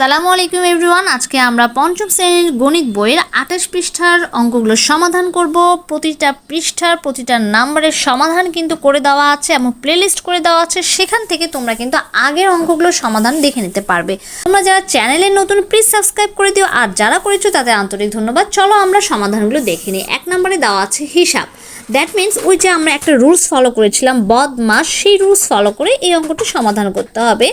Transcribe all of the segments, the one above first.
সালামু আলাইকুম এভরিওয়ান। আজকে আমরা পঞ্চম শ্রেণীর গণিত বইয়ের 28 পৃষ্ঠার অঙ্কগুলো সমাধান করব। প্রতিটা পৃষ্ঠার প্রতিটা নাম্বারের সমাধান কিন্তু করে দেওয়া আছে এবং প্লেলিস্ট করে দেওয়া আছে, সেখান থেকে তোমরা কিন্তু আগের অঙ্কগুলোর সমাধান দেখে নিতে পারবে। তোমরা যারা চ্যানেলে নতুন প্লিজ সাবস্ক্রাইব করে দিও, আর যারা করেছো তাদের আন্তরিক ধন্যবাদ। চলো আমরা সমাধানগুলো দেখে নিই। 1 নম্বরে দেওয়া আছে হিসাব। দ্যাট মিনস ওই যে আমরা একটা রুলস ফলো করেছিলাম বদমাস, সেই রুলস ফলো করে এই অঙ্কটি সমাধান করতে হবে।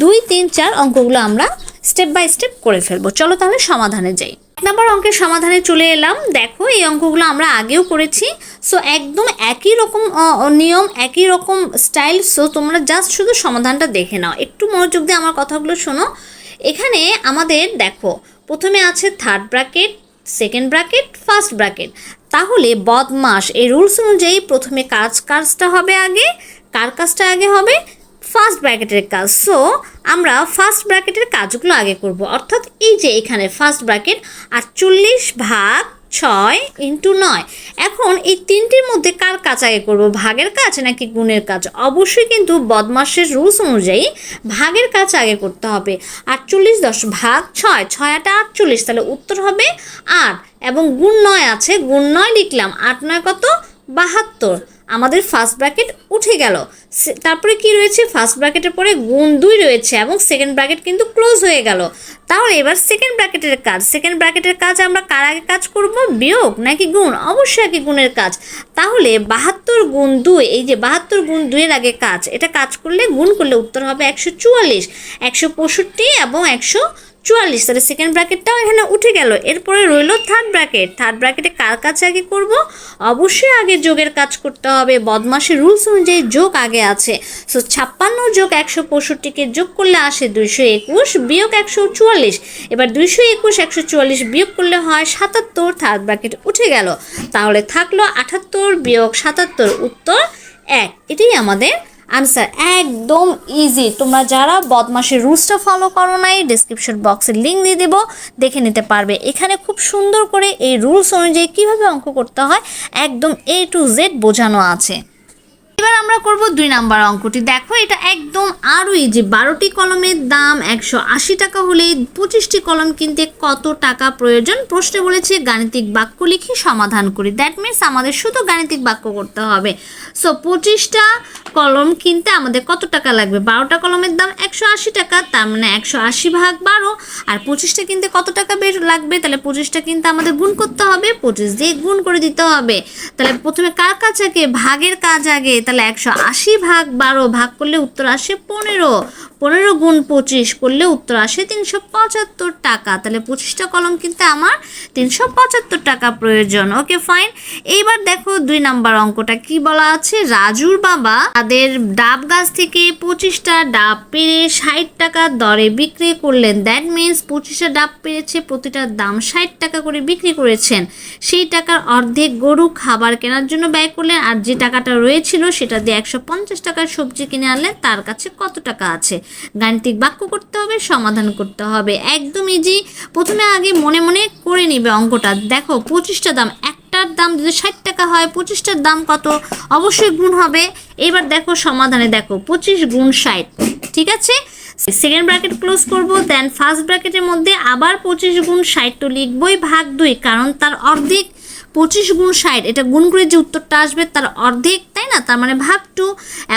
2, 3, 4 অঙ্কগুলো আমরা স্টেপ বাই স্টেপ করে ফেলবো। চলো তাহলে সমাধানে যাই। 1 নম্বর অঙ্কের সমাধানে চলে এলাম। দেখো এই অঙ্কগুলো আমরা আগেও করেছি, সো একদম একই রকম নিয়ম, একই রকম স্টাইল। সো তোমরা জাস্ট শুধু সমাধানটা দেখে নাও, একটু মনোযোগ দিয়ে আমার কথাগুলো শোনো। এখানে আমাদের দেখো প্রথমে আছে third bracket, second bracket, first bracket. তাহলে বদমাস এই রুলস অনুযায়ী প্রথমে কাজটা হবে আগে, কার কাজটা আগে হবে? ফার্স্ট ব্র্যাকেটের কাজ। সো আমরা ফার্স্ট ব্র্যাকেটের কাজগুলো আগে করব, অর্থাৎ এই যে এখানে ফার্স্ট ব্র্যাকেট 48 ভাগ 6 × 9। এখন এই তিনটির মধ্যে কার কাজ আগে করব, ভাগের কাজ নাকি গুণের কাজ? অবশ্যই কিন্তু বদমাসের রুলস অনুযায়ী ভাগের কাজ আগে করতে হবে। 48 ভাগ 6, 6 × 8 = 48, তাহলে উত্তর হবে 8। এবং গুণ 9 আছে, গুণ 9 লিখলাম, 8 × 9 কত? 72। আমাদের ফার্স্ট ব্র্যাকেট উঠে গেল। তারপরে কি রয়েছে? ফার্স্ট ব্র্যাকেটের পরে গুণ 2 রয়েছে এবং সেকেন্ড ব্র্যাকেট কিন্তু ক্লোজ হয়ে গেল। তাহলে এবার সেকেন্ড ব্র্যাকেটের কাজ। সেকেন্ড ব্র্যাকেটের কাজ আমরা কার আগে কাজ করব, বিয়োগ নাকি গুণ? অবশ্যই কি গুণের কাজ। তাহলে 72 গুণ 2, এই যে 72 গুণ 2 এর আগে কাজ, এটা কাজ করলে গুণ করলে উত্তর হবে 144, 165 এবং 144। তাহলে সেকেন্ড ব্র্যাকেটটাও এখানে উঠে গেল। এরপরে রইল থার্ড ব্র্যাকেট। থার্ড ব্র্যাকেটে কার কাজ আগে করব? অবশ্যই আগে যোগের কাজ করতে হবে। বদমাসের রুলস অনুযায়ী যোগ আগে আছে। সো 56 যোগ 165কে যোগ করলে আসে 221 বিয়োগ 144। এবার 221 144 বিয়োগ করলে হয় 77। থার্ড ব্র্যাকেট উঠে গেল। তাহলে থাকলো 78 বিয়োগ 77, উত্তর 1। এটাই আমাদের আনসার। একদম ইজি। তোমরা যারা বদমাসের রুলসটা ফলো করো নাই, ডেসক্রিপশন বক্সে লিঙ্ক দিয়ে দেবো, দেখে নিতে পারবে। এখানে খুব সুন্দর করে এই রুলস অনুযায়ী কীভাবে অঙ্ক করতে হয় একদম A to Z বোঝানো আছে। এবার আমরা করব 2 নাম্বার অঙ্কটি। দেখো এটা একদম আরও ইজি। 12টি কলমের দাম 180 টাকা হলে 25টি কলম কিনতে কত টাকা প্রয়োজন? প্রশ্নে বলেছে গাণিতিক বাক্য লিখে সমাধান করি। দ্যাট মিনস আমাদের শুধু গাণিতিক বাক্য করতে হবে। সো 25টা কলম কিনতে আমাদের কত টাকা লাগবে? 12টা কলমের দাম 180 টাকা, তার মানে 180 ভাগ 12। আর 25টা কিনতে কত টাকা লাগবে? তাহলে 25টা কিনতে আমাদের গুণ করতে হবে, 25 দিয়ে গুণ করে দিতে হবে। তাহলে প্রথমে কার কাজ আগে? ভাগের কাজ আগে। তাহলে 180 ভাগ 12 ভাগ করলে উত্তর আসে 15। 15 গুণ 25 করলে উত্তর আসে 375 টাকা। তাহলে 25টা কলম কিনতে আমার 375 টাকা প্রয়োজন। Okay fine. এইবার দেখো 2 নাম্বার অঙ্কটা কি বলা আছে। রাজুর বাবা তাদের ডাব গাছ থেকে 25টা ডাব পেড়ে 60 টাকা দরে বিক্রি করলেন। দ্যাট মিনস 25টা ডাব পেরেছে, প্রতিটার দাম 60 টাকা করে বিক্রি করেছেন। সেই টাকার অর্ধেক গরু খাবার কেনার জন্য ব্যয় করলেন, আর যে টাকাটা রয়েছিল সেটা দিয়ে 150 টাকার সবজি কিনে আনলেন। তার কাছে কত টাকা আছে? গাণিতিক বাক্য করতে হবে, সমাধান করতে হবে। একদম ইজি। প্রথমে আগে মনে মনে করে নিবে অঙ্কটা। দেখো 25টা দাম, একটার দাম যদি 60 টাকা হয়, 25টার দাম কত? অবশ্যই গুণ হবে। এবার দেখো সমাধানে, দেখো 25 গুণ 60, ঠিক আছে। সেকেন্ড ব্র্যাকেট ক্লোজ করব, দেন ফার্স্ট ব্র্যাকেটের মধ্যে আবার 25 গুণ 60 তো লিখবই ভাগ 2, কারণ তার অর্ধেক। 25 গুণ 60 এটা গুণ করে যে উত্তরটা আসবে তার অর্ধেক, তাই না? তার মানে ভাগ 2।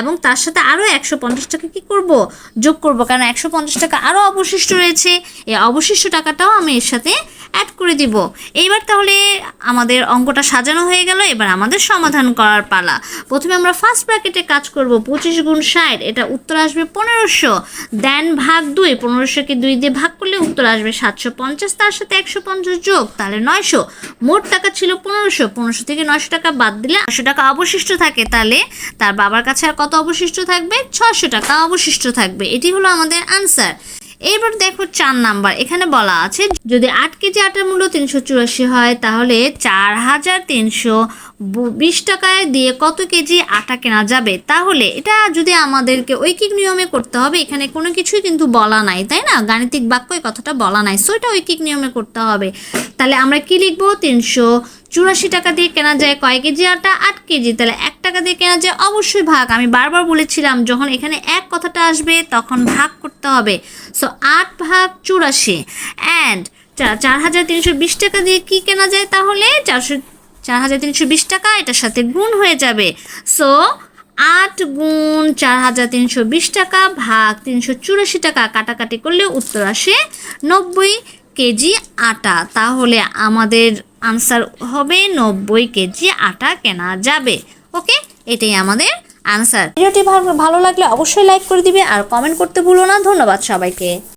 এবং তার সাথে আরও 150 টাকা কী করব? যোগ করব, কারণ 150 টাকা আরও অবশিষ্ট রয়েছে। এই অবশিষ্ট টাকাটাও আমি এর সাথে অ্যাড করে দিব। এইবার তাহলে আমাদের অঙ্কটা সাজানো হয়ে গেল। এবার আমাদের সমাধান করার পালা। প্রথমে আমরা ফার্স্ট ব্র্যাকেটে কাজ করব। 25 গুণ 60, এটা উত্তর আসবে 1500। দেন ভাগ 2, 1500কে 2 দিয়ে ভাগ করলে উত্তর আসবে 750। তার সাথে 150 যোগ, তাহলে 900। মোট টাকা ছিল 1500। 1500 থেকে 900 টাকা বাদ দিলে 900 টাকা অবশিষ্ট থাকে। তাহলে তার বাবার কাছে আর কত অবশিষ্ট থাকবে? 600 টাকা অবশিষ্ট থাকবে। এটি হলো আমাদের আনসার। এবার দেখো 4 নাম্বার। এখানে বলা আছে যদি 8 কেজি আটার মূল্য 384 হয়, তাহলে 4320 টাকায় দিয়ে কত কেজি আটা কেনা যাবে? তাহলে এটা যদি আমাদেরকে ঐকিক নিয়মে করতে হবে, এখানে কোনো কিছুই কিন্তু বলা নাই, তাই না? গাণিতিক বাক্য এই কথাটা বলা নাই। সো এটা ঐকিক নিয়মে করতে হবে। তাহলে আমরা কি লিখবো? 84 টাকা দিয়ে কেনা যায় কয় কেজি আটা? 8 কেজি। তাহলে 1 টাকা দিয়ে কেনা যায় অবশ্যই ভাগ। আমি বারবার বলেছিলাম যখন এখানে এক কথাটা আসবে তখন ভাগ করতে হবে। সো 8 ভাগ 84 অ্যান্ড 4320 টাকা দিয়ে কি কেনা যায় তাহলে? 4320 টাকা এটার সাথে গুণ হয়ে যাবে। সো 8 গুণ 4320 টাকা ভাগ 384 টাকা, কাটাকাটি করলে উত্তর আসে 90 কেজি আটা। তাহলে আমাদের আনসার হবে 90 কেজি আটা কেনা যাবে। ওকে, এটাই আমাদের আনসার। ভিডিওটি ভালো লাগলে অবশ্যই লাইক করে দিবে আর কমেন্ট করতে ভুলো না। ধন্যবাদ সবাইকে।